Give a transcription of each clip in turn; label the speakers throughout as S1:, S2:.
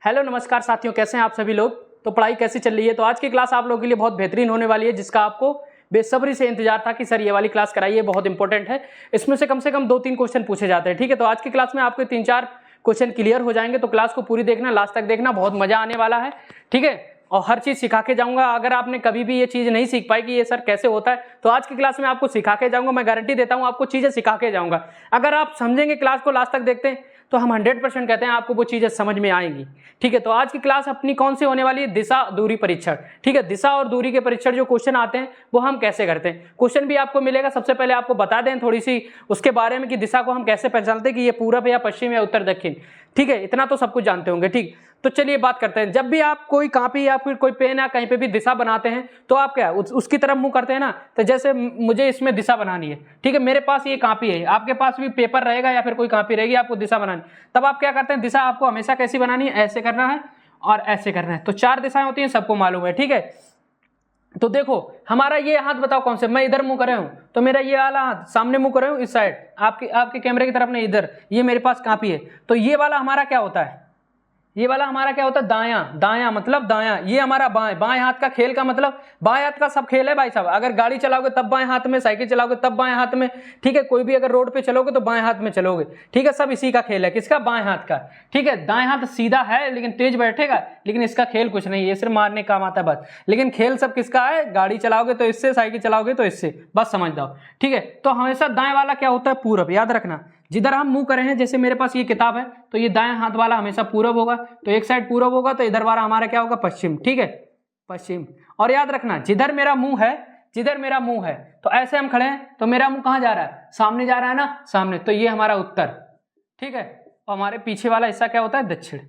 S1: Hello नमस्कार साथियों, कैसे हैं आप सभी लोग। तो पढ़ाई कैसी चल रही है। तो आज की क्लास आप लोगों के लिए बहुत बेहतरीन होने वाली है, जिसका आपको बेसब्री से इंतजार था कि सर ये वाली क्लास कराइए, बहुत इंपॉर्टेंट है। इसमें से कम 2-3 क्वेश्चन पूछे जाते हैं। ठीक है, तो आज की क्लास में आपके 3-4 क्वेश्चन क्लियर हो जाएंगे। तो क्लास को पूरी देखना, लास्ट तक देखना, बहुत मजा आने वाला है। ठीक है, और हर चीज सिखा के जाऊंगा। अगर आपने कभी भी ये चीज नहीं सीख पाई कि ये सर कैसे होता है, तो आज की क्लास में आपको सिखा के जाऊंगा। मैं गारंटी देता हूं आपको चीजें सिखा के जाऊंगा। अगर आप समझेंगे, क्लास को लास्ट तक देखते हैं, तो हम 100% कहते हैं आपको वो चीजें समझ में आएंगी। ठीक है, तो आज की क्लास अपनी कौन सी होने वाली है, दिशा दूरी परीक्षण। ठीक है, दिशा और दूरी के परीक्षण जो क्वेश्चन आते हैं वो हम कैसे करते हैं, क्वेश्चन भी आपको मिलेगा। सबसे पहले आपको बता दें थोड़ी सी उसके बारे में कि दिशा को हम कैसे पहचानते हैं कि ये पूरब या पश्चिम या उत्तर दक्षिण। ठीक है, इतना तो सब कुछ जानते होंगे। ठीक, तो चलिए बात करते हैं। जब भी आप कोई कॉपी या फिर कोई पेन या कहीं पे भी दिशा बनाते हैं, तो आप क्या उसकी तरफ मुंह करते हैं ना। तो जैसे मुझे इसमें दिशा बनानी है, ठीक है, मेरे पास ये कॉपी है, आपके पास भी पेपर रहेगा या फिर कोई कॉपी रहेगी, आपको दिशा बनानी, तब आप क्या करते हैं, दिशा आपको हमेशा कैसी बनानी है, ऐसे करना है और ऐसे करना है। तो 4 दिशाएं होती हैं, सबको मालूम है। ठीक है, तो देखो हमारा ये हाथ बताओ कौन से, मैं इधर मुंह कर रहा हूं, तो मेरा ये वाला हाथ सामने मुंह कर रहा हूं, इस साइड आपके कैमरे की तरफ नहीं, इधर, ये मेरे पास कॉपी है। तो ये वाला हमारा क्या होता है, ये वाला हमारा क्या होता है, दायां। दायां मतलब दायां, ये हमारा बाएं। बाएं हाथ का खेल का मतलब, बाएं हाथ का सब खेल है भाई साहब। अगर गाड़ी चलाओगे तब बाएं हाथ में, साइकिल चलाओगे तब बाएं हाथ में। ठीक है, कोई भी अगर रोड पे चलोगे तो बाएं हाथ में चलोगे। ठीक है, सब इसी का खेल है, किसका, बाएं हाथ का। ठीक है, दाएं हाथ सीधा है लेकिन तेज बैठेगा, लेकिन इसका खेल कुछ नहीं है, सिर्फ मारने काम आता है बस। लेकिन खेल सब किसका है, गाड़ी चलाओगे तो इससे, साइकिल चलाओगे तो इससे, बस समझ जाओ। ठीक है, तो हमेशा दाएं वाला क्या होता है, पूरब। याद रखना, जिधर हम मुंह करें हैं, जैसे मेरे पास ये किताब है, तो ये दाएं हाथ वाला हमेशा पूरब होगा। तो एक साइड पूरब होगा, तो इधर वाला हमारा क्या होगा, पश्चिम। ठीक है, पश्चिम। और याद रखना, जिधर मेरा मुंह है, जिधर मेरा मुंह है, तो ऐसे हम खड़े हैं, तो मेरा मुंह कहां जा रहा है, सामने जा रहा है ना, सामने, तो ये हमारा उत्तर। ठीक है, और हमारे पीछे वाला हिस्सा क्या होता है, दक्षिण।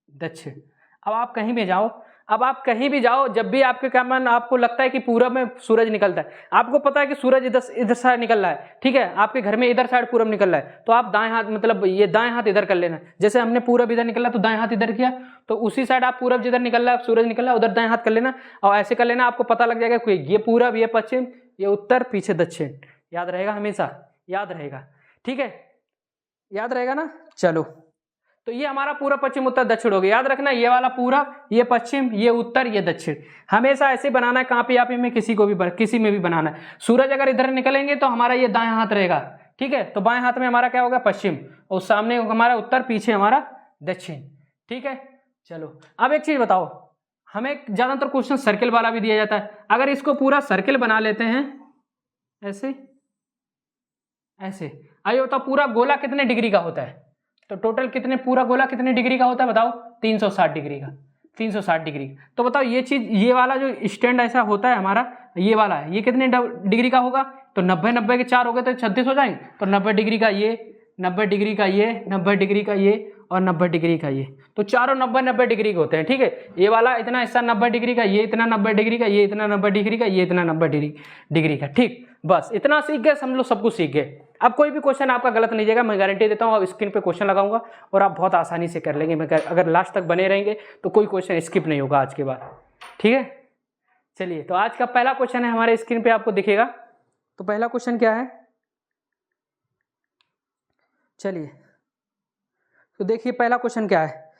S1: दक्षिण। अब आप कहीं भी जाओ, अब आप कहीं भी जाओ, जब भी आपके क्या मन, आपको लगता है कि पूरब में सूरज निकलता है, आपको पता है कि सूरज इधर साइड निकल रहा है, ठीक है, आपके घर में इधर साइड पूरब निकल रहा है, तो आप दाएं हाथ, मतलब ये दाएं हाथ इधर कर लेना। जैसे हमने पूरब इधर निकला तो दाएं हाथ इधर किया, तो उसी साइड आप पूरब जिधर निकल रहा है, सूरज निकल रहा है, उधर दाएं हाथ कर लेना और ऐसे कर लेना। आपको पता लग जाएगा कि ये पूरब, ये पश्चिम, ये उत्तर, पीछे दक्षिण। याद रहेगा, हमेशा याद रहेगा। ठीक है, याद रहेगा ना। चलो, तो ये हमारा पूरब, पश्चिम, उत्तर, दक्षिण हो गया। याद रखना, ये वाला पूरब, ये पश्चिम, ये उत्तर, ये दक्षिण। हमेशा ऐसे बनाना है, कॉपी आप में किसी को भी, किसी में भी बनाना है। सूरज अगर इधर निकलेंगे तो हमारा ये दाएं हाथ रहेगा। ठीक है, तो बाएं हाथ में हमारा क्या होगा, पश्चिम, और सामने हमारा उत्तर, पीछे हमारा दक्षिण। ठीक है, चलो अब एक चीज बताओ, हमें ज्यादातर क्वेश्चन सर्किल वाला भी दिया जाता है। अगर इसको पूरा सर्किल बना लेते हैं, ऐसे ऐसे, आइए बताओ, पूरा गोला कितने डिग्री का होता है, तो टोटल कितने, पूरा गोला कितने डिग्री का होता है बताओ, 360 डिग्री का। 360 डिग्री। तो बताओ ये चीज, ये वाला जो स्टैंड ऐसा होता है हमारा, ये वाला है, ये कितने डिग्री का होगा, तो 90 के 4 हो गए तो 36 हो जाएंगे। तो 90 डिग्री का ये, 90 डिग्री का ये, 90 डिग्री का ये और 90 डिग्री का ये, तो चारों 90 डिग्री के होते हैं। ठीक है, ये वाला इतना हिस्सा 90 डिग्री का, ये इतना 90 डिग्री का, ये इतना 90 डिग्री का, ये इतना 90 डिग्री का। ठीक, बस इतना सीख गए, समझ लो सब कुछ सीख गए। अब कोई भी क्वेश्चन आपका गलत नहीं जाएगा, मैं गारंटी देता हूँ। अब स्क्रीन पे क्वेश्चन लगाऊंगा और आप बहुत आसानी से कर लेंगे। मैं अगर लास्ट तक बने रहेंगे तो कोई क्वेश्चन स्किप नहीं होगा आज के बाद। ठीक है, चलिए, तो आज का पहला क्वेश्चन है हमारे स्क्रीन पे, आपको दिखेगा। तो पहला क्वेश्चन क्या है, चलिए तो देखिए पहला क्वेश्चन क्या है।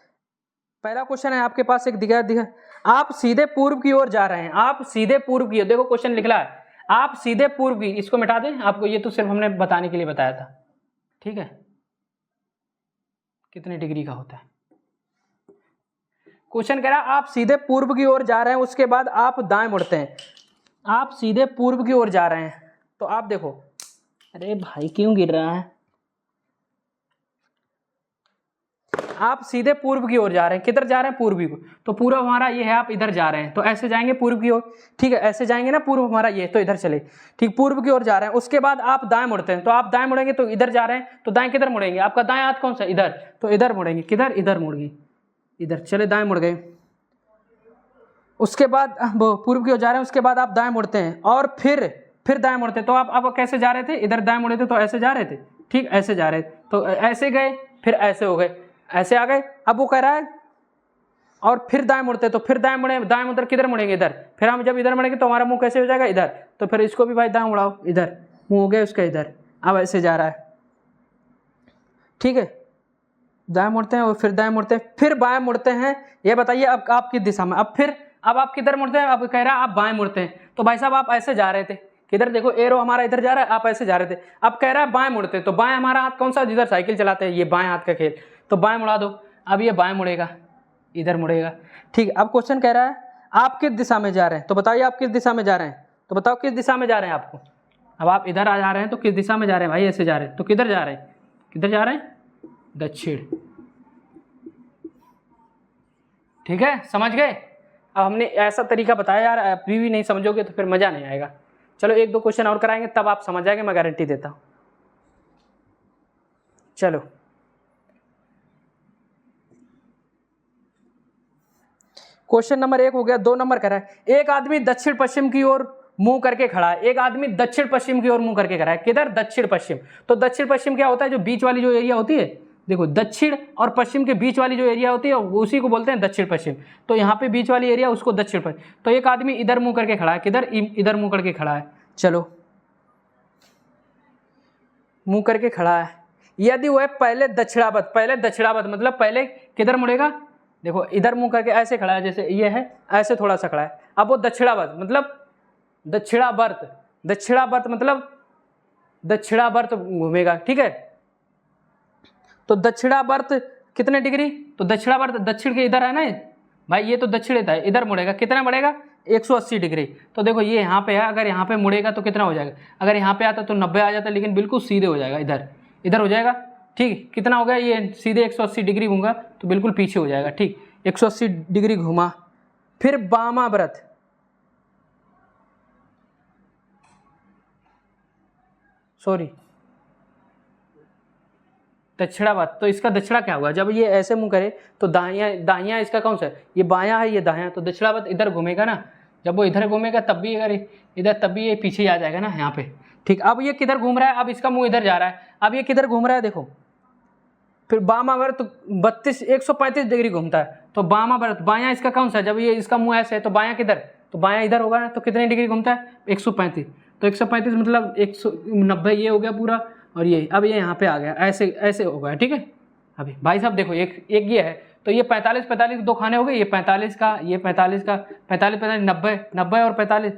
S1: पहला क्वेश्चन है आपके पास एक दिखा, आप सीधे पूर्व की ओर जा रहे हैं, आप सीधे पूर्व की ओर, देखो क्वेश्चन लिखा है, आप सीधे पूर्व की, इसको मिटा दें आपको, ये तो सिर्फ हमने बताने के लिए बताया था। ठीक है, कितने डिग्री का होता है, क्वेश्चन कह रहा है आप सीधे पूर्व की ओर जा रहे हैं, उसके बाद आप दाएं मुड़ते हैं, आप सीधे पूर्व की ओर जा रहे हैं। तो आप देखो, अरे भाई क्यों गिर रहा है, आप सीधे पूर्व की ओर जा रहे हैं, किधर जा रहे हैं, पूर्व की ओर। तो पूर्व हमारा ये है, आप इधर जा रहे हैं, तो ऐसे जाएंगे पूर्व की ओर। ठीक है, ऐसे जाएंगे ना, पूर्व हमारा ये, तो इधर चले। ठीक, पूर्व की ओर जा रहे हैं, उसके बाद आप दाएं मुड़ते हैं, तो आप दाएं मुड़ेंगे तो इधर जा रहे हैं, तो दाएं किधर मुड़ेंगे, आपका दाएं हाथ कौन सा, इधर, तो इधर मुड़ेंगे, किधर, इधर मुड़ गए, इधर चले, दाएं मुड़ गए। उसके बाद पूर्व की ओर जा रहे हैं, उसके बाद आप दाएं मुड़ते हैं और फिर दाएं मुड़ते हैं। तो आप कैसे जा रहे थे, इधर दाएं मुड़े थे तो ऐसे जा रहे थे। ठीक, ऐसे जा रहे थे, तो ऐसे गए, फिर ऐसे हो गए, ऐसे आ गए। अब वो कह रहा है और फिर दाएं मुड़ते, तो फिर दाएं मुड़े, दाएं मुड़ किधर मुड़ेंगे, इधर। फिर हम जब इधर मुड़ेंगे तो हमारा मुंह कैसे हो जाएगा, इधर। तो फिर इसको भी भाई दाएं मुड़ाओ, इधर मुंह हो गया उसका, इधर। अब ऐसे जा रहा है। ठीक है, दाएं मुड़ते हैं और फिर दाएं मुड़ते हैं, फिर बाएं मुड़ते हैं। ये बताइए अब आप किस दिशा में, अब आप किधर मुड़ते हैं, अब कह रहा है आप बाएं मुड़ते हैं। तो भाई साहब आप ऐसे जा रहे थे, किधर देखो एरो हमारा इधर जा रहा है, आप ऐसे जा रहे थे। अब कह रहा है बाएं मुड़ते, तो बाएं हमारा हाथ कौन सा, जिधर साइकिल चलाते हैं, ये बाएं हाथ का खेल, तो बाएं मुड़ा दो। अब ये बाएं मुड़ेगा, इधर मुड़ेगा। ठीक, अब क्वेश्चन कह रहा है आप किस दिशा में जा रहे हैं, तो बताइए आप किस दिशा में जा रहे हैं, तो बताओ किस दिशा में जा रहे हैं आपको। अब आप इधर आ जा रहे हैं तो किस दिशा में जा रहे हैं भाई, ऐसे जा रहे हैं तो किधर जा रहे हैं, किधर जा रहे हैं, दक्षिण। ठीक है, समझ गए। अब हमने ऐसा तरीका बताया यार, अभी भी नहीं समझोगे तो फिर मजा नहीं आएगा। चलो एक दो क्वेश्चन और कराएंगे तब आप समझ जाएंगे, मैं गारंटी देता हूं। चलो क्वेश्चन नंबर 1 हो गया। 2 नंबर कह रहा है एक आदमी दक्षिण पश्चिम की ओर मुंह करके खड़ा है, एक आदमी दक्षिण पश्चिम की ओर मुंह करके खड़ा है। किधर, दक्षिण पश्चिम। तो दक्षिण पश्चिम क्या होता है, जो बीच वाली जो एरिया होती है, देखो दक्षिण और पश्चिम के बीच वाली जो एरिया होती है उसी को बोलते हैं दक्षिण पश्चिम। तो यहाँ पे बीच वाली एरिया उसको दक्षिण पश्चिम। तो एक आदमी इधर मुंह करके खड़ा है, किधर, इधर मुंह करके खड़ा है। चलो मुंह करके खड़ा है, यदि वह पहले दक्षिणावर्त मतलब पहले किधर मुड़ेगा, देखो इधर मुंह करके ऐसे खड़ा है, जैसे ये है ऐसे थोड़ा सा खड़ा है। अब वो दक्षिणावर्त मतलब दक्षिणावर्त मतलब दक्षिणावर्त घूमेगा। ठीक है, तो दक्षिणावर्त कितने डिग्री, तो दक्षिणावर्त दक्षिण के इधर है ना भाई, ये तो दक्षिण है, इधर मुड़ेगा, कितना मुड़ेगा, 180 डिग्री। तो देखो ये यहाँ पे है, अगर यहाँ पे मुड़ेगा तो कितना हो जाएगा, अगर यहाँ पे आता तो 90 आ जाता, लेकिन बिल्कुल सीधे हो जाएगा, इधर हो जाएगा। ठीक, कितना हो गया, ये सीधे 180 डिग्री घूमगा तो बिल्कुल पीछे हो जाएगा। ठीक, 180 डिग्री घुमा, फिर वामाव्रत, सॉरी दक्षिणावर्त। तो इसका दक्षिणा क्या हुआ, जब ये ऐसे मुंह करे तो दाहिया इसका कौन सा है, ये बायां है, ये दायां। तो दक्षिणावर्त इधर घूमेगा ना, जब वो इधर घूमेगा तब भी अगर इधर, तब भी ये पीछे आ जाएगा ना यहाँ पे। ठीक, अब ये किधर घूम रहा है, अब इसका मुंह इधर जा रहा है, अब ये किधर घूम रहा है, देखो फिर वामावर्त 135 डिग्री घूमता है। तो वामावर्त बायां इसका कौन सा है, जब ये इसका मुंह ऐसे है तो बायां किधर, तो बायां इधर होगा ना। तो कितने डिग्री घूमता है, 135। तो 135 मतलब 190 ये हो गया पूरा, और ये अब ये यहाँ पे आ गया, ऐसे ऐसे हो गया। ठीक है, अभी भाई साहब देखो एक ये है, तो ये 45 दो खाने हो गए, ये 45 का, ये 45 का, 45 90 और 45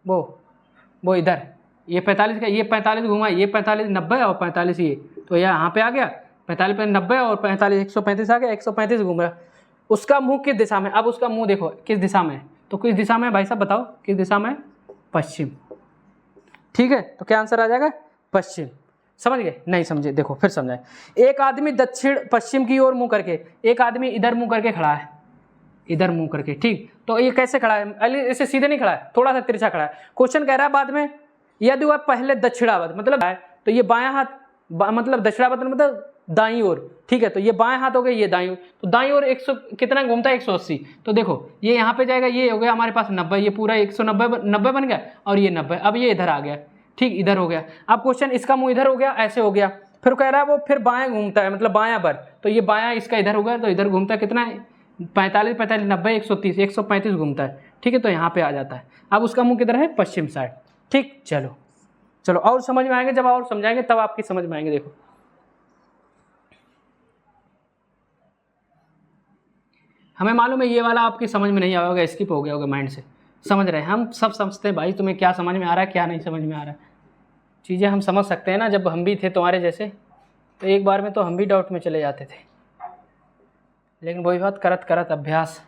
S1: वो इधर, ये 45 का, ये 45 घुमा, ये 45 90 और 45 ये, तो यहाँ पे आ गया 45 90 और 45 135 आ गया, 135 घूम रहा। उसका मुंह किस दिशा में, अब उसका मुंह देखो किस दिशा में, तो किस दिशा में भाई साहब बताओ, किस दिशा में, पश्चिम। ठीक है, तो क्या आंसर आ जाएगा, पश्चिम। समझ गए, नहीं समझे, देखो फिर समझाए। एक आदमी दक्षिण पश्चिम की ओर मुंह करके, एक आदमी इधर मुंह करके खड़ा है, इधर मुंह करके। ठीक, तो ये कैसे खड़ा है, ऐसे सीधे नहीं खड़ा है, थोड़ा सा तिरछा खड़ा है। क्वेश्चन कह रहा है बाद में यदि वह पहले दक्षिणावर्त मतलब है, तो ये बायां हाथ मतलब दक्षिणावर्त मतलब दाईं ओर। ठीक है, तो ये बाएं हाथ हो गया, ये दाईं ओर, तो दाईं ओर 100 कितना घूमता है, 180। तो देखो ये यहाँ पे जाएगा, ये हो गया हमारे पास 90, ये पूरा 190 बन गया, और ये 90, अब ये इधर आ गया। ठीक, इधर हो गया। अब क्वेश्चन इसका मुंह इधर हो गया, ऐसे हो गया, फिर कह रहा है वो फिर बाएं घूमता है मतलब बायां पर, तो ये बायां इसका इधर हो गया, तो इधर घूमता है कितना है, 45 90 130 135 घूमता है। ठीक है, तो यहाँ पे आ जाता है। अब उसका मुंह किधर है, पश्चिम साइड। ठीक, चलो और समझ में आएंगे, जब और समझाएंगे तब आपकी समझ में आएंगे। देखो हमें मालूम है ये वाला आपकी समझ में नहीं आया होगा, स्किप हो गया होगा माइंड से। समझ रहे हैं, हम सब समझते हैं भाई, तुम्हें क्या समझ में आ रहा है क्या नहीं समझ में आ रहा है, चीज़ें हम समझ सकते हैं ना। जब हम भी थे तुम्हारे जैसे, तो एक बार में तो हम भी डाउट में चले जाते थे, लेकिन वही बात, करत करत अभ्यास।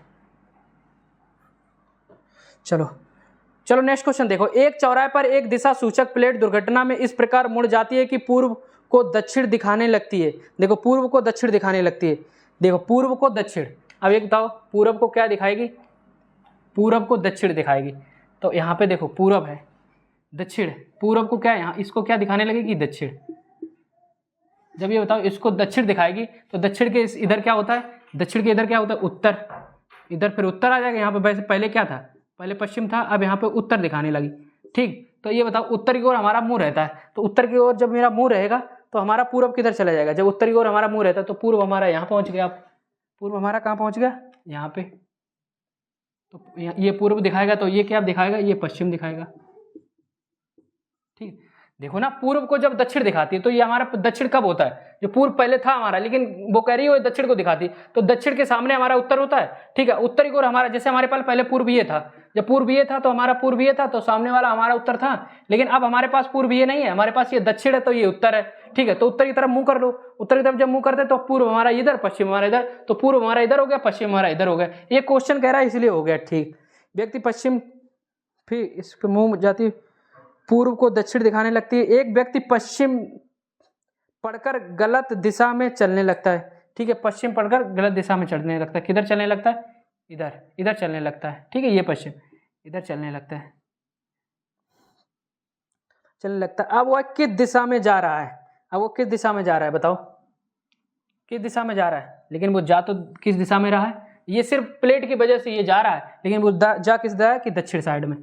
S1: चलो नेक्स्ट क्वेश्चन देखो। एक चौराहे पर एक दिशा सूचक प्लेट दुर्घटना में इस प्रकार मुड़ जाती है कि पूर्व को दक्षिण दिखाने लगती है। देखो पूर्व को दक्षिण दिखाने लगती है, देखो पूर्व को दक्षिण। अब एक बताओ पूरब को क्या दिखाएगी, पूरब को दक्षिण दिखाएगी। तो यहाँ पे देखो पूरब है, दक्षिण, पूरब को क्या, यहाँ इसको क्या दिखाने लगेगी, दक्षिण। जब ये बताओ इसको दक्षिण दिखाएगी, तो दक्षिण के इधर क्या होता है, दक्षिण के इधर क्या होता है, उत्तर। इधर फिर उत्तर आ जाएगा। यहाँ पे वैसे पहले क्या था, पहले पश्चिम था, अब यहाँ पे उत्तर दिखाने लगी। ठीक, तो ये बताओ उत्तर की ओर हमारा मुंह रहता है, तो उत्तर की ओर जब मेरा मुंह रहेगा तो हमारा पूरब किधर चला जाएगा, जब उत्तर की ओर हमारा मुंह रहता है तो पूर्व हमारा यहाँ पहुँच गया। पूर्व हमारा कहाँ पहुँच गया, यहाँ पे। तो ये पूर्व दिखाएगा, तो ये क्या दिखाएगा, ये पश्चिम दिखाएगा। ठीक, देखो ना, पूर्व को जब दक्षिण दिखाती है तो ये हमारा दक्षिण कब होता है, जो पूर्व पहले था हमारा, लेकिन वो कह रही है दक्षिण को दिखाती है, तो दक्षिण के सामने हमारा उत्तर होता है। ठीक है, उत्तरी को हमारा, जैसे हमारे पास पहले पूर्वीय था, जब पूर्वीय था तो हमारा पूर्वीय था, तो सामने वाला हमारा उत्तर था, लेकिन अब हमारे पास पूर्वीय नहीं है, हमारे पास ये दक्षिण है, तो ये उत्तर है। ठीक है, तो उत्तर की तरफ मुंह कर लो, उत्तर की तरफ जब मुंह करते तो पूर्व हमारा इधर, पश्चिम हमारा इधर, तो पूर्व हमारा इधर हो गया, पश्चिम हमारा इधर हो गया। ये क्वेश्चन कह रहा है इसलिए हो गया। ठीक, व्यक्ति पश्चिम, फिर इसके मुंह जाती पूर्व को दक्षिण दिखाने लगती है। एक व्यक्ति पश्चिम पढ़कर गलत दिशा में चलने लगता है। ठीक है, पश्चिम पढ़कर गलत दिशा में चलने लगता है। किधर चलने लगता है, इधर, इधर चलने लगता है। ठीक है, ये पश्चिम इधर चलने लगता है, चलने लगता है। अब वह किस दिशा में जा रहा है, अब वो किस दिशा में जा रहा है, बताओ किस दिशा में जा रहा है। लेकिन वो जा तो किस दिशा में रहा है, ये सिर्फ प्लेट की वजह से ये जा रहा है, लेकिन वो जा किस दिशा है कि दक्षिण साइड में,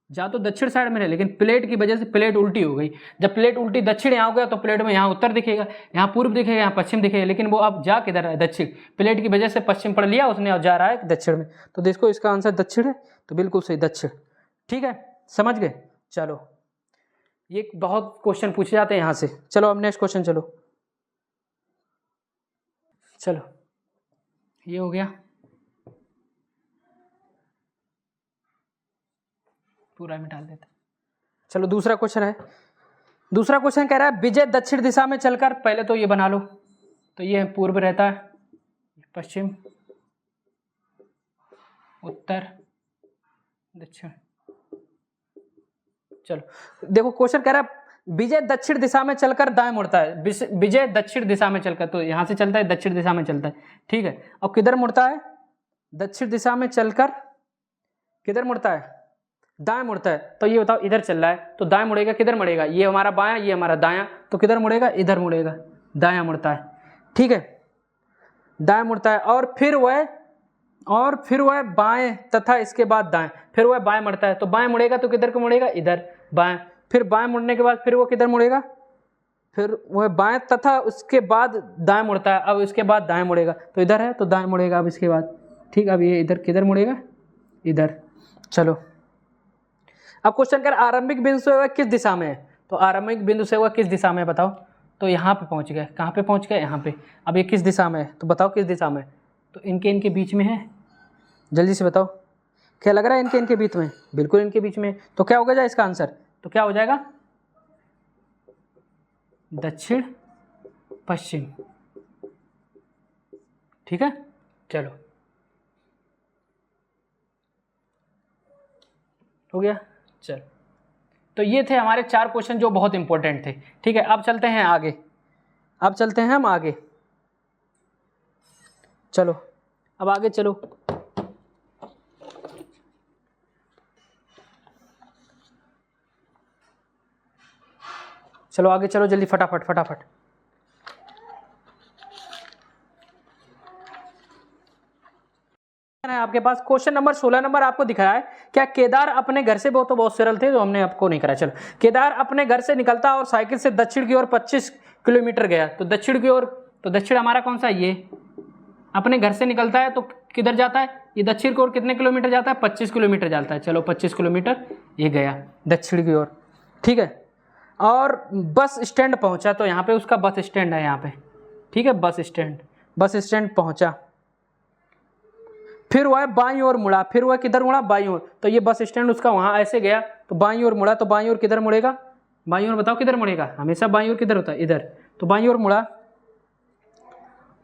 S1: जा तो दक्षिण साइड में है, लेकिन प्लेट की वजह से प्लेट उल्टी हो गई। जब प्लेट उल्टी दक्षिण यहाँ हो गया तो प्लेट में यहाँ उत्तर दिखेगा, यहाँ पूर्व दिखेगा, यहाँ पश्चिम दिखेगा, लेकिन वो अब जा किधर है, दक्षिण। प्लेट की वजह से पश्चिम पढ़ लिया उसने और जा रहा है दक्षिण में, तो देखो इसका आंसर दक्षिण है, तो बिल्कुल सही दक्षिण। ठीक है, समझ गए। चलो, ये बहुत क्वेश्चन पूछे जाते हैं यहाँ से। चलो अब नेक्स्ट क्वेश्चन, चलो चलो, ये हो गया, पूरा मिटा देते। चलो दूसरा क्वेश्चन है। दूसरा क्वेश्चन कह रहा है विजय दक्षिण दिशा में चलकर, पहले तो ये बना लो, तो ये पूर्व रहता है, पश्चिम, उत्तर, दक्षिण। चलो देखो, क्वेश्चन कह रहा है विजय दक्षिण दिशा में चलकर दाएं मुड़ता है। विजय दक्षिण दिशा में चलकर, तो यहां से चलता है दक्षिण दिशा में चलता है। ठीक है, अब किधर मुड़ता है, दक्षिण दिशा में चलकर किधर मुड़ता है, दाएं मुड़ता है। तो ये बताओ, इधर चल रहा है तो दाएं मुड़ेगा, किधर मुड़ेगा, ये हमारा बायां, ये हमारा दायां, तो किधर मुड़ेगा, इधर मुड़ेगा, दायां मुड़ता है। ठीक है, दाएं मुड़ता है, और फिर वह बाएं तथा इसके बाद दाएं, फिर वह बाएं मुड़ता है, तो बाएं मुड़ेगा तो किधर को मुड़ेगा, इधर, बाएं। फिर बाएं मुड़ने के बाद फिर वो किधर मुड़ेगा, फिर वह बाएं तथा उसके बाद दाएं मुड़ता है, अब इसके बाद दाएं मुड़ेगा, तो इधर है तो दाएं मुड़ेगा अब इसके बाद। ठीक, अब ये इधर किधर मुड़ेगा, इधर। चलो अब क्वेश्चन कर आरंभिक बिंदु से वह किस दिशा में है, तो आरंभिक बिंदु से वह किस दिशा में है बताओ, तो यहाँ पे पहुँच गए, कहाँ पे पहुँच गए, यहाँ पे। अब ये किस दिशा में है, तो बताओ किस दिशा में, तो इनके बीच में है, जल्दी से बताओ, क्या लग रहा है इनके बीच में, बिल्कुल इनके बीच में। तो क्या होगा इसका आंसर, तो क्या हो जाएगा, दक्षिण पश्चिम। ठीक है, चलो हो गया। चल, तो ये थे हमारे 4 क्वेश्चन जो बहुत इंपॉर्टेंट थे। ठीक है, अब चलते हैं आगे, अब चलते हैं हम आगे। चलो अब आगे चलो, चलो आगे चलो जल्दी, फटाफट फटाफट। है आपके पास क्वेश्चन नंबर 16 नंबर आपको दिख रहा है, क्या केदार अपने घर से, वो तो बहुत सरल थे जो हमने आपको नहीं करा। चलो, केदार अपने घर से निकलता और साइकिल से दक्षिण की ओर 25 किलोमीटर गया, तो दक्षिण की ओर, तो दक्षिण हमारा कौन सा है, ये अपने घर से निकलता है तो किधर जाता है, ये दक्षिण की ओर कितने किलोमीटर जाता है, 25 किलोमीटर जाता है। चलो 25 किलोमीटर ये गया दक्षिण की ओर। ठीक है, और बस स्टैंड पहुंचा, तो यहाँ पे उसका बस स्टैंड है यहाँ पे। ठीक है, बस स्टैंड पहुंचा, फिर वह बाईं ओर मुड़ा, फिर वह किधर मुड़ा, बाईं ओर। तो ये बस स्टैंड उसका वहां ऐसे गया तो बाईं ओर मुड़ा, तो बाईं ओर किधर मुड़ेगा, बाईं ओर बताओ किधर मुड़ेगा, हमेशा बाईं ओर किधर होता है, इधर। तो बाईं ओर मुड़ा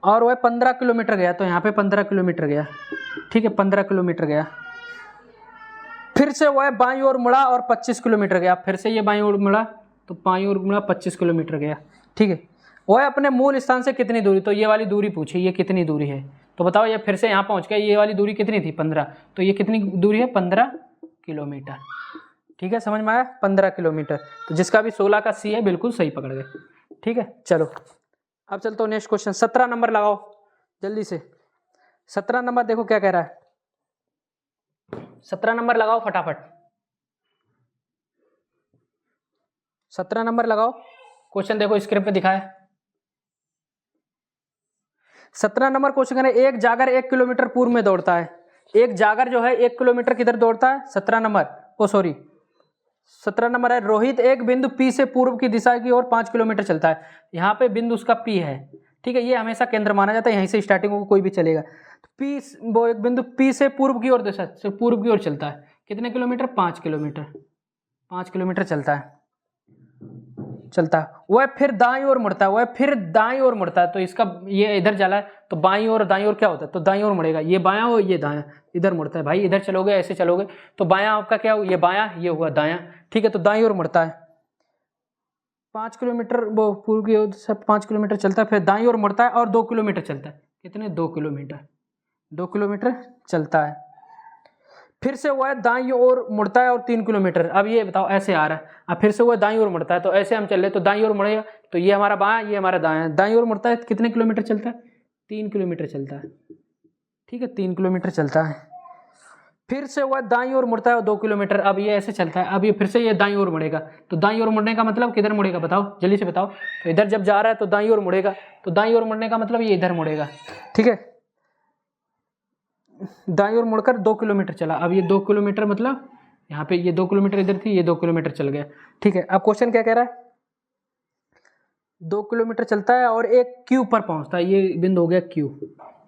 S1: और वह 15 किलोमीटर गया, तो यहाँ पे 15 किलोमीटर गया। ठीक है, 15 किलोमीटर गया, फिर से वह बाईं ओर मुड़ा और 25 किलोमीटर गया, फिर से ये बाईं ओर मुड़ा तो बाईं ओर मुड़ा 25 किलोमीटर गया। ठीक है, वह अपने मूल स्थान से कितनी दूरी, तो ये वाली दूरी पूछी, ये कितनी दूरी है, तो बताओ, ये फिर से यहाँ पहुँच गया, ये वाली दूरी कितनी थी, 15, तो ये कितनी दूरी है, 15 किलोमीटर। ठीक है, समझ में आया, 15 किलोमीटर। तो जिसका भी 16 का सी है, बिल्कुल सही पकड़ गए। ठीक है, चलो अब चलते हो नेक्स्ट क्वेश्चन, 17 नंबर लगाओ जल्दी से। 17 नंबर देखो क्या कह रहा है, 17 नंबर लगाओ फटाफट, 17 नंबर लगाओ। क्वेश्चन देखो स्क्रिप्ट पे दिखा है, 17 नंबर क्वेश्चन है, एक जागर 1 किलोमीटर पूर्व में दौड़ता है। एक जागर जो है 1 किलोमीटर किधर दौड़ता है, 17 नंबर, ओ सॉरी 17 नंबर है, रोहित एक बिंदु P से पूर्व की दिशा की ओर 5 किलोमीटर चलता है। यहाँ पे बिंदु उसका P है, ठीक है, ये हमेशा केंद्र माना जाता है, यहीं से स्टार्टिंग हो कोई भी चलेगा। तो P, वो एक बिंदु P से पूर्व की ओर दिशा से पूर्व की ओर चलता है, कितने किलोमीटर? 5 किलोमीटर, 5 किलोमीटर चलता है। वह फिर दाईं ओर मुड़ता है, वह फिर दाईं ओर मुड़ता है, तो इसका ये इधर चला है, तो बाईं ओर दाईं ओर क्या होता है? तो दाईं ओर मुड़ेगा, ये बायां हो ये दायां, इधर मुड़ता है भाई, इधर चलोगे ऐसे चलोगे तो बायां आपका क्या हो? ये बायां, ये हुआ दायां, ठीक है, तो दाईं ओर मुड़ता है। 5 किलोमीटर वो पूर्व की ओर से 5 किलोमीटर चलता है, फिर दाईं ओर मुड़ता है और 2 किलोमीटर चलता है। कितने? 2 किलोमीटर, 2 किलोमीटर चलता है। फिर से वह दाईं ओर मुड़ता है और 3 किलोमीटर। अब ये बताओ, ऐसे आ रहा है, अब फिर से वह दाईं ओर मुड़ता है, तो ऐसे हम चल रहे तो दाईं ओर मुड़ेगा, तो ये हमारा बायां, ये हमारा दायां, दाईं ओर मुड़ता है, कितने किलोमीटर चलता है? 3 किलोमीटर चलता है, ठीक है, 3 किलोमीटर चलता है। फिर से वह दाईं ओर मुड़ता है और 2 किलोमीटर, अब ये ऐसे चलता है, अब ये फिर से ये दाईं ओर मुड़ेगा, तो दाईं ओर मुड़ने का मतलब किधर मुड़ेगा? बताओ जल्दी से बताओ। तो इधर जब जा रहा है तो दाईं ओर मुड़ेगा, तो दाईं ओर मुड़ने का मतलब ये इधर मुड़ेगा, ठीक है, दाईं ओर मुड़कर 2 किलोमीटर चला। अब ये 2 किलोमीटर मतलब यहाँ पे ये 2 किलोमीटर इधर थी, ये 2 किलोमीटर चल गया, ठीक है। अब क्वेश्चन क्या कह रहा है? 2 किलोमीटर चलता है और एक Q पर पहुंचता है, ये बिंदु हो गया Q,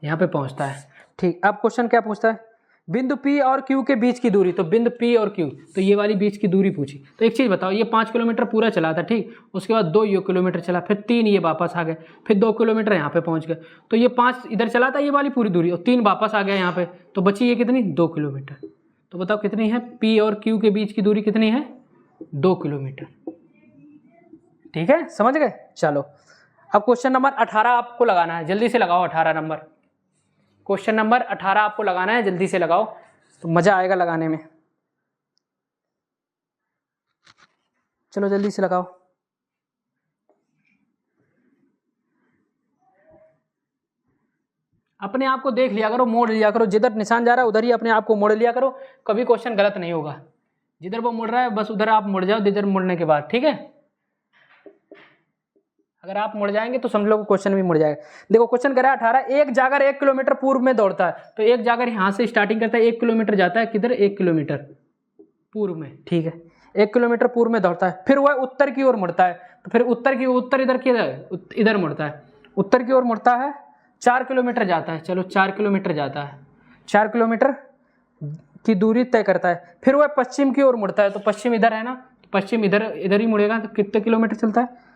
S1: यहाँ पे पहुंचता है, ठीक। अब क्वेश्चन क्या पूछता है? बिंदु P और Q के बीच की दूरी, तो बिंदु P और Q, तो ये वाली बीच की दूरी पूछी। तो एक चीज़ बताओ, ये 5 किलोमीटर पूरा चला था, ठीक, उसके बाद 2 ये किलोमीटर चला, फिर 3 ये वापस आ गए, फिर 2 किलोमीटर यहाँ पे पहुँच गए, तो ये 5 इधर चला था ये वाली पूरी दूरी, और 3 वापस आ गया यहाँ पे, तो बची ये कितनी? 2 किलोमीटर। तो बताओ कितनी है? P और Q के बीच की दूरी कितनी है? 2 किलोमीटर, ठीक है, समझ गए? चलो अब क्वेश्चन नंबर 18 आपको लगाना है, जल्दी से लगाओ 18 नंबर। क्वेश्चन नंबर 18 आपको लगाना है, जल्दी से लगाओ तो मजा आएगा लगाने में। चलो जल्दी से लगाओ। अपने आप को देख लिया करो, मोड़ लिया करो, जिधर निशान जा रहा है उधर ही अपने आप को मोड़ लिया करो, कभी क्वेश्चन गलत नहीं होगा। जिधर वो मुड़ रहा है बस उधर आप मुड़ जाओ, जिधर मुड़ने के बाद, ठीक है। अगर आप मुड़ जाएंगे तो समझ लो क्वेश्चन भी मुड़ जाएगा। देखो क्वेश्चन कह रहा है 18, एक जागर 1 किलोमीटर पूर्व में दौड़ता है, तो एक जागर यहाँ से स्टार्टिंग करता है, 1 किलोमीटर जाता है, किधर? 1 किलोमीटर पूर्व में, ठीक है, 1 किलोमीटर पूर्व में दौड़ता है, फिर वह उत्तर की ओर मुड़ता है, तो फिर उत्तर इधर किधर? इधर मुड़ता है, उत्तर की ओर मुड़ता है, 4 किलोमीटर जाता है, चलो 4 किलोमीटर जाता है, 4 किलोमीटर की दूरी तय करता है, फिर वह पश्चिम की ओर मुड़ता है, तो पश्चिम इधर है ना, तो पश्चिम इधर ही मुड़ेगा, तो कितने किलोमीटर चलता है?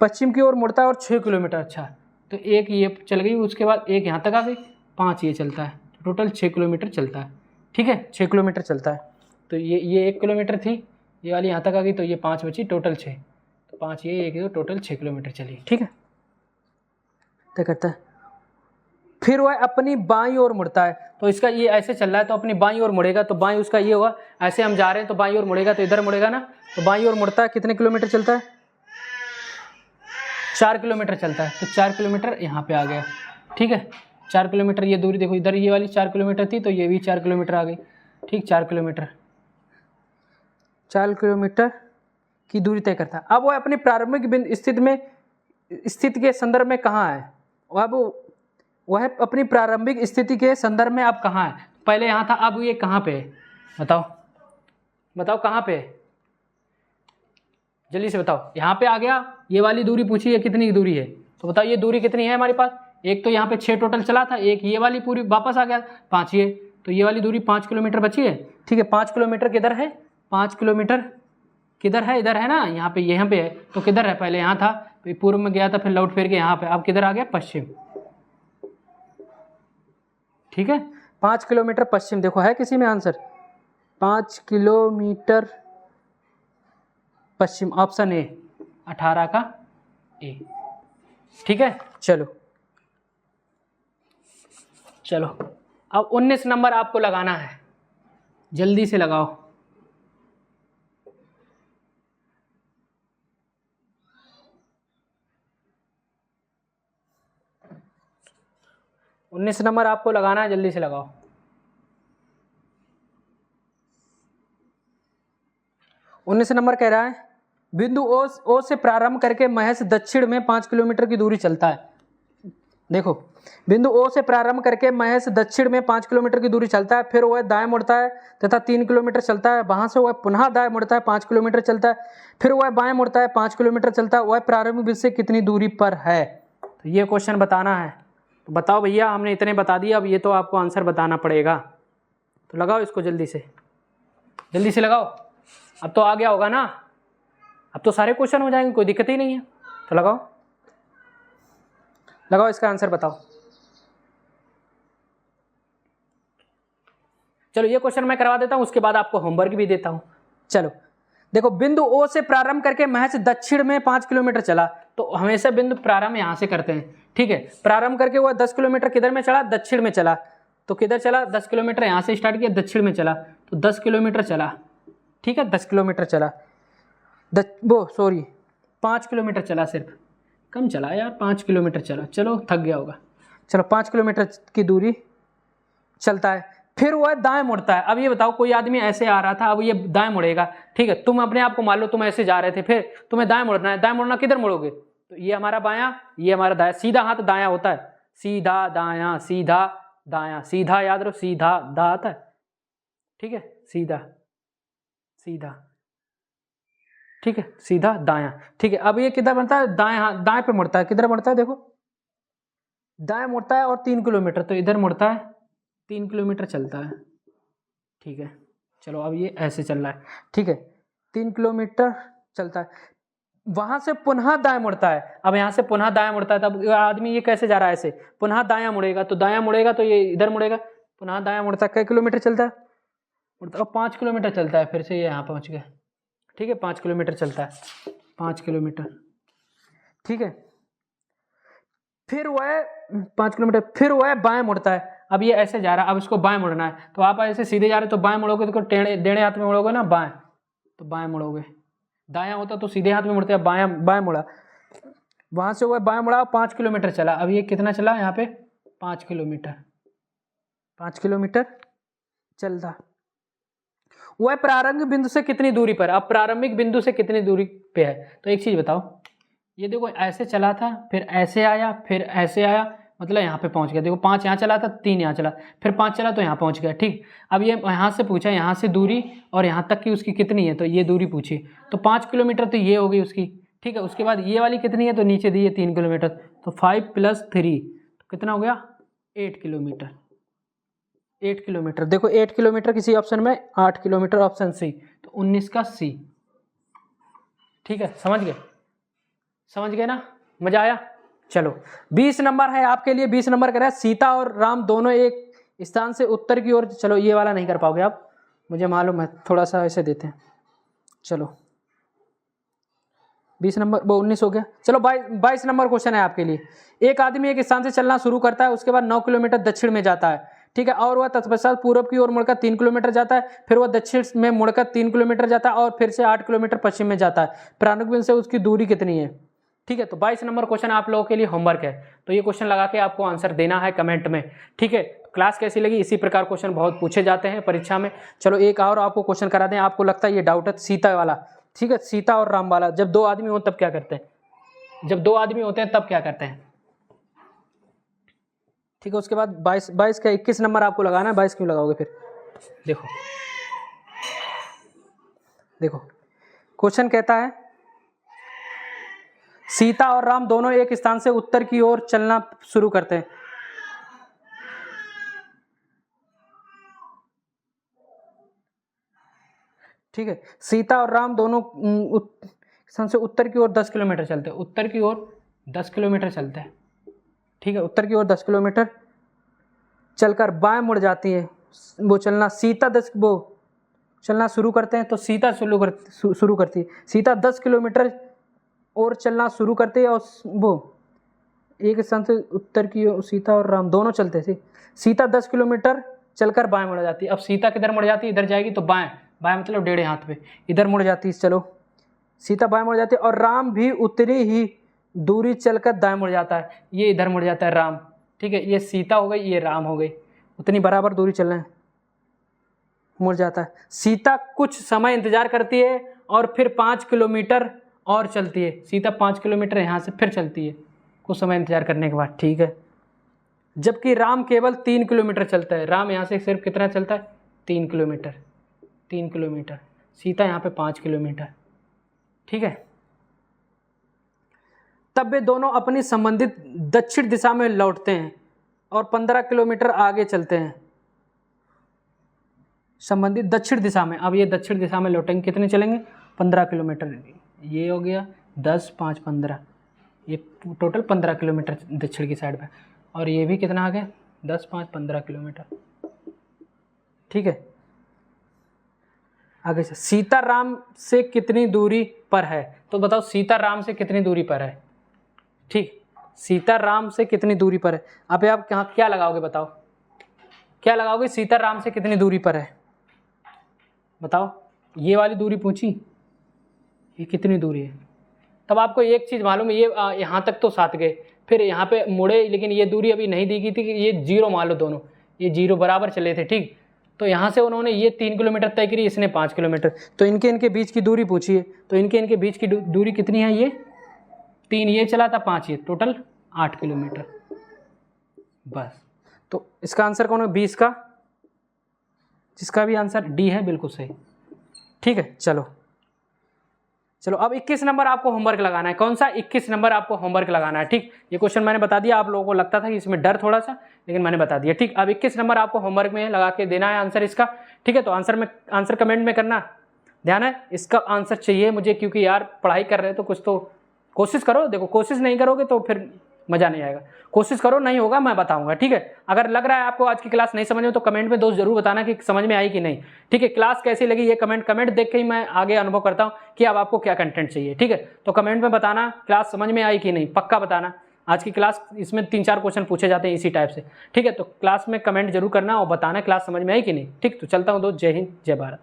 S1: पश्चिम की ओर मुड़ता है और 6 किलोमीटर। अच्छा, तो एक ये चल गई, उसके बाद एक यहाँ तक आ गई, 5 ये चलता है, टोटल 6 किलोमीटर चलता है, ठीक है, 6 किलोमीटर चलता है। तो ये 1 किलोमीटर थी, ये वाली यहाँ तक आ गई, तो ये 5 बची, टोटल 6, तो 5 ये 1 टोटल 6 किलोमीटर चली, ठीक है, तय करता है। फिर वह अपनी बाईं ओर मुड़ता है, तो इसका ये ऐसे चल रहा है तो अपनी बाईं ओर मुड़ेगा, तो बाईं उसका ये होगा, ऐसे हम जा रहे हैं तो बाईं ओर मुड़ेगा, तो इधर मुड़ेगा ना, तो बाईं ओर मुड़ता है, कितने किलोमीटर चलता है? 4 किलोमीटर चलता है, तो 4 किलोमीटर यहाँ पे आ गया, ठीक है, 4 किलोमीटर ये दूरी देखो, इधर ये वाली 4 किलोमीटर थी, तो ये भी 4 किलोमीटर आ गई, ठीक, 4 किलोमीटर की दूरी तय करता है। अब वह अपनी प्रारंभिक स्थिति के संदर्भ में कहाँ है? अब वह अपनी प्रारंभिक स्थिति के संदर्भ में अब कहाँ है? पहले यहाँ था, अब ये कहाँ पे है? बताओ कहाँ पे है? जल्दी से बताओ। यहाँ पे आ गया, ये वाली दूरी पूछी है कितनी दूरी है, तो बताओ ये दूरी कितनी है हमारे पास? एक तो यहाँ पे 6 टोटल चला था, एक ये वाली पूरी वापस आ गया 5 ये, तो ये वाली दूरी 5 किलोमीटर बची है, ठीक है। 5 किलोमीटर किधर है? 5 किलोमीटर किधर है? इधर है ना, यहाँ पे है, तो किधर है? पहले यहाँ था, फिर पूर्व में गया था, फिर लौट फिर के यहाँ पे, अब किधर आ गया? पश्चिम, ठीक है, 5 किलोमीटर पश्चिम। देखो है किसी में answer? 5 kilometre Paschim, option A, 18 का ए, ठीक है। चलो अब 19 नंबर आपको लगाना है, जल्दी से लगाओ। उन्नीस नंबर आपको लगाना है, जल्दी से लगाओ। उन्नीस नंबर कह रहा है बिंदु ओ से प्रारंभ करके महज दक्षिण में 5 किलोमीटर की दूरी चलता है। देखो बिंदु ओ से प्रारंभ करके महेश दक्षिण में 5 किलोमीटर की दूरी चलता है, फिर वह दाएं मुड़ता है तथा 3 किलोमीटर चलता है। वहां से वह पुनः दाएं मुड़ता है, 5 किलोमीटर चलता है, फिर वह बाएं मुड़ता है, 5 किलोमीटर चलता है। वह प्रारंभिक बिंदु से कितनी दूरी पर है? तो ये क्वेश्चन बताना है। तो बताओ भैया, हमने इतने बता दिया, अब ये तो आपको आंसर बताना पड़ेगा। तो लगाओ इसको जल्दी से लगाओ। अब तो आ गया होगा ना, अब तो सारे क्वेश्चन हो जाएंगे, कोई दिक्कत ही नहीं है। तो लगाओ इसका आंसर बताओ। चलो ये क्वेश्चन मैं करवा देता हूं, उसके बाद आपको होमवर्क भी देता हूं। चलो देखो, बिंदु ओ से प्रारंभ करके महज दक्षिण में 5 किलोमीटर चला। तो हमेशा बिंदु प्रारंभ यहां से करते हैं, ठीक है। प्रारंभ करके वह 10 किलोमीटर किधर में चला? दक्षिण में चला। तो किधर चला? 10 किलोमीटर यहां से स्टार्ट किया, दक्षिण में चला, तो 10 किलोमीटर चला, ठीक है। 10 किलोमीटर चला, 5 किलोमीटर चला, सिर्फ कम चला यार, 5 किलोमीटर चला। चलो थक गया होगा। चलो 5 किलोमीटर की दूरी चलता है, फिर वह दाएं मुड़ता है। अब ये बताओ, कोई आदमी ऐसे आ रहा था, अब ये दाएं मुड़ेगा, ठीक है। तुम अपने आप को मान लो तुम ऐसे जा रहे थे, फिर तुम्हें दाएं मुड़ना है। दाएं मुड़ना किधर मुड़ोगे? तो ये हमारा बायां, ये हमारा दायां। सीधा हाथ दायां होता है, सीधा दायां, सीधा दायां, सीधा याद रखो, सीधा दा आता है, ठीक है। सीधा सीधा, ठीक है, सीधा दायां, ठीक है। अब ये किधर बनता है? दाएं हाथ, दाएं पे मुड़ता है। किधर मुड़ता है? देखो दाएं मुड़ता है और 3 किलोमीटर, तो इधर मुड़ता है, 3 किलोमीटर चलता है, ठीक है। चलो अब ये ऐसे चल रहा है, ठीक है, 3 किलोमीटर चलता है। वहां से पुनः दाएं मुड़ता है। अब यहाँ से पुनः दाएं मुड़ता है, तब आदमी ये कैसे जा रहा है? ऐसे पुनः दायां मुड़ेगा, तो दायां मुड़ेगा तो ये इधर मुड़ेगा, पुनः दायां मुड़ता है। कई किलोमीटर चलता है? अब 5 किलोमीटर चलता है, फिर से ये यहाँ पहुंच गया, ठीक है। 5 किलोमीटर चलता है, 5 किलोमीटर, ठीक है। फिर वह 5 किलोमीटर, फिर वह बाएं मुड़ता है। अब ये ऐसे जा रहा है, अब इसको बाएं मुड़ना है। तो आप ऐसे सीधे जा रहे हो तो बाएं मुड़ोगे, तो टेढ़े हाथ में मुड़ोगे ना बाएं, तो बाएं मुड़ोगे। दायां होता तो सीधे हाथ में मुड़ते हैं, बाएं मुड़ा। वहां से वह बाएं मुड़ा, 5 किलोमीटर चला। अब ये कितना चला? यहाँ पे 5 किलोमीटर, 5 किलोमीटर चलता। वह प्रारंभिक बिंदु से कितनी दूरी पर? अब प्रारंभिक बिंदु से कितनी दूरी पे है? तो एक चीज बताओ, ये देखो ऐसे चला था, फिर ऐसे आया, फिर ऐसे आया, मतलब यहाँ पे पहुंच गया। देखो 5 यहाँ चला था, 3 यहाँ चला, फिर 5 चला तो यहाँ पहुंच गया, ठीक। अब ये यहाँ से पूछा, यहाँ से दूरी और यहाँ तक की उसकी कितनी है, तो ये दूरी पूछी। तो 5 किलोमीटर तो ये हो गई उसकी, ठीक है। उसके बाद ये वाली कितनी है, तो नीचे दी है 3 किलोमीटर, तो 5 + 3 तो कितना हो गया? 8 किलोमीटर। 8 किलोमीटर, देखो 8 किलोमीटर किसी ऑप्शन में, 8 किलोमीटर ऑप्शन सी, तो 19 का सी, ठीक है। समझ गए ना? मजा आया? चलो 20 नंबर है आपके लिए, 20 नंबर करा है। सीता और राम दोनों एक स्थान से उत्तर की ओर। चलो ये वाला नहीं कर पाओगे आप, मुझे मालूम है, थोड़ा सा ऐसे देते हैं। चलो 20 नंबर, वो 19 हो गया। चलो 22 नंबर क्वेश्चन है आपके लिए। एक आदमी एक स्थान से चलना शुरू करता है, उसके बाद 9 किलोमीटर दक्षिण में जाता है, ठीक है। और वह तत्पश्चात पूर्व की ओर मुड़कर 3 किलोमीटर जाता है, फिर वह दक्षिण में मुड़कर 3 किलोमीटर जाता है, और फिर से 8 किलोमीटर पश्चिम में जाता है। प्रारंभिक बिंदु से उसकी दूरी कितनी है? ठीक है। तो 22 नंबर क्वेश्चन आप लोगों के लिए होमवर्क है, तो ये क्वेश्चन लगा के आपको आंसर देना है कमेंट में, ठीक है। क्लास कैसी लगी? इसी प्रकार क्वेश्चन बहुत पूछे जाते हैं परीक्षा में। चलो एक और आपको क्वेश्चन करा दें। आपको लगता है ये डाउट है सीता वाला, ठीक है, सीता और राम वाला। जब 2 आदमी हो तब क्या करते हैं? जब 2 आदमी होते हैं तब क्या करते हैं? ठीक है। उसके बाद 22 का 21 नंबर आपको लगाना है। 22 क्यों लगाओगे फिर? देखो क्वेश्चन कहता है सीता और राम दोनों एक स्थान से उत्तर की ओर चलना शुरू करते हैं। ठीक है। सीता और राम दोनों स्थान से उत्तर की ओर 10 किलोमीटर चलते हैं। उत्तर की ओर 10 किलोमीटर चलते हैं, ठीक है। उत्तर की ओर 10 किलोमीटर चलकर बाएं मुड़ जाती है। वो चलना सीता चलना शुरू करते हैं, तो सीता शुरू करती है। सीता 10 किलोमीटर और चलना शुरू करते हैं, और वो एक स्थान से उत्तर की ओर सीता और राम दोनों चलते थे। सीता 10 किलोमीटर चलकर बाएं मुड़ जाती है। अब सीता किधर मुड़ जाती है? इधर जाएगी तो बाएं, बाएं मतलब डेढ़े हाथ पे, इधर मुड़ जाती है। चलो सीता बाएं मुड़ जाती है, और राम भी उतनी ही दूरी चलकर दाएं मुड़ जाता है। ये इधर मुड़ जाता है राम, ठीक है। ये सीता हो गई, ये राम हो गई, उतनी बराबर दूरी चलना है, मुड़ जाता है। सीता कुछ समय इंतजार करती है और फिर 5 किलोमीटर और चलती है। सीता 5 किलोमीटर यहाँ से फिर चलती है कुछ समय इंतजार करने के बाद, ठीक है। जबकि राम केवल 3 किलोमीटर चलता है। राम यहाँ से सिर्फ कितना चलता है? 3 किलोमीटर। 3 किलोमीटर। सीता यहाँ पे 5 किलोमीटर। ठीक है, तब वे दोनों अपनी संबंधित दक्षिण दिशा में लौटते हैं और 15 किलोमीटर आगे चलते हैं संबंधित दक्षिण दिशा में। अब ये दक्षिण दिशा में लौटेंगे, कितने चलेंगे? 15 किलोमीटर। ये हो गया 10, 5, 15, ये टोटल 15 किलोमीटर दक्षिण की साइड में। और ये भी कितना आ गया? 10, 5, 15 किलोमीटर। ठीक है, आगे से सीताराम से कितनी दूरी पर है? तो बताओ सीताराम से कितनी दूरी पर है? ठीक, सीताराम से कितनी दूरी पर है? अब आप क्या लगाओगे? बताओ क्या लगाओगे? सीताराम से कितनी दूरी पर है बताओ। ये वाली दूरी पूछी, ये कितनी दूरी है? तब आपको एक चीज़ मालूम है, ये यहाँ तक तो साथ गए, फिर यहाँ पे मुड़े, लेकिन ये दूरी अभी नहीं दी गई थी कि ये 0 मान लो, दोनों ये 0 बराबर चले थे। ठीक, तो यहाँ से उन्होंने ये 3 किलोमीटर तय करी, इसने 5 किलोमीटर, तो इनके बीच की दूरी पूछी है। तो इनके बीच की दूरी कितनी है? ये 3 ये चला था, 5 ये, टोटल 8 किलोमीटर। बस, तो इसका आंसर कौन है? 20 का, जिसका भी आंसर डी है, बिल्कुल सही। ठीक है, चलो अब 21 नंबर आपको होमवर्क लगाना है। कौन सा? 21 नंबर आपको होमवर्क लगाना है। ठीक, ये क्वेश्चन मैंने बता दिया। आप लोगों को लगता था कि इसमें डर थोड़ा सा, लेकिन मैंने बता दिया। ठीक, अब 21 नंबर आपको होमवर्क में लगा के देना है आंसर इसका। ठीक है, तो आंसर कमेंट में करना, ध्यान है, इसका आंसर चाहिए मुझे, क्योंकि यार पढ़ाई कर रहे हो तो कुछ तो कोशिश करो। देखो, कोशिश नहीं करोगे तो फिर मज़ा नहीं आएगा। कोशिश करो, नहीं होगा मैं बताऊंगा। ठीक है, अगर लग रहा है आपको आज की क्लास नहीं समझ में, तो कमेंट में दोस्त जरूर बताना कि समझ में आई कि नहीं। ठीक है, क्लास कैसी लगी ये कमेंट देख के ही मैं आगे अनुभव करता हूँ कि अब आपको क्या कंटेंट चाहिए। ठीक है, तो कमेंट में बताना क्लास समझ में आई कि नहीं, पक्का बताना। आज की क्लास, इसमें 3-4 क्वेश्चन पूछे जाते हैं इसी टाइप से। ठीक है, तो क्लास में कमेंट जरूर करना और बताना क्लास समझ में आई कि नहीं। ठीक, तो चलता हूँ दोस्त, जय हिंद, जय भारत।